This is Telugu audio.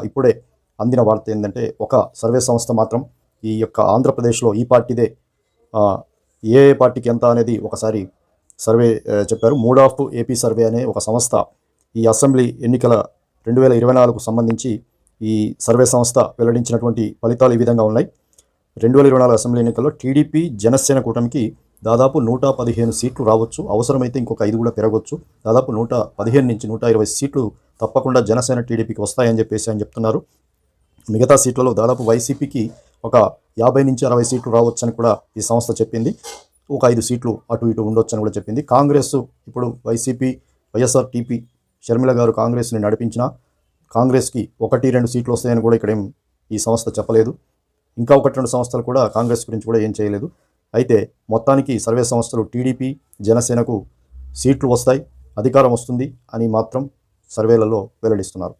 ఇప్పుడే అందిన వార్త ఏంటంటే ఒక సర్వే సంస్థ మాత్రం ఈ యొక్క ఆంధ్రప్రదేశ్లో ఈ పార్టీదే ఏ పార్టీకి ఎంత అనేది ఒకసారి సర్వే చెప్పారు. మూడ్ ఆఫ్ ఏపీ సర్వే అనే ఒక సంస్థ ఈ అసెంబ్లీ ఎన్నికల 2024కు సంబంధించి ఈ సర్వే సంస్థ వెల్లడించినటువంటి ఫలితాలు ఈ విధంగా ఉన్నాయి. 2024 అసెంబ్లీ ఎన్నికల్లో టీడీపీ జనసేన కూటమికి దాదాపు 115 సీట్లు రావచ్చు, అవసరమైతే ఇంకొక 5 కూడా పెరగవచ్చు. దాదాపు 115 నుంచి 120 సీట్లు తప్పకుండా జనసేన టీడీపీకి వస్తాయని చెప్పేసి ఆయన చెప్తున్నారు. మిగతా సీట్లలో దాదాపు వైసీపీకి ఒక 50 నుంచి 60 సీట్లు రావచ్చని కూడా ఈ సంస్థ చెప్పింది. ఒక 5 సీట్లు అటు ఇటు ఉండొచ్చని కూడా చెప్పింది. కాంగ్రెస్ ఇప్పుడు వైసీపీ వైఎస్ఆర్టీపీ షర్మిల గారు కాంగ్రెస్ని నడిపించిన కాంగ్రెస్కి 1-2 సీట్లు వస్తాయని కూడా ఇక్కడ ఈ సంస్థ చెప్పలేదు. ఇంకా 1-2 సంస్థలు కూడా కాంగ్రెస్ గురించి కూడా ఏం చేయలేదు. అయితే మొత్తానికి సర్వే సంస్థలు టీడీపీ జనసేనకు సీట్లు వస్తాయి, అధికారం వస్తుంది అని మాత్రం సర్వేలలో వెల్లడిస్తున్నారు.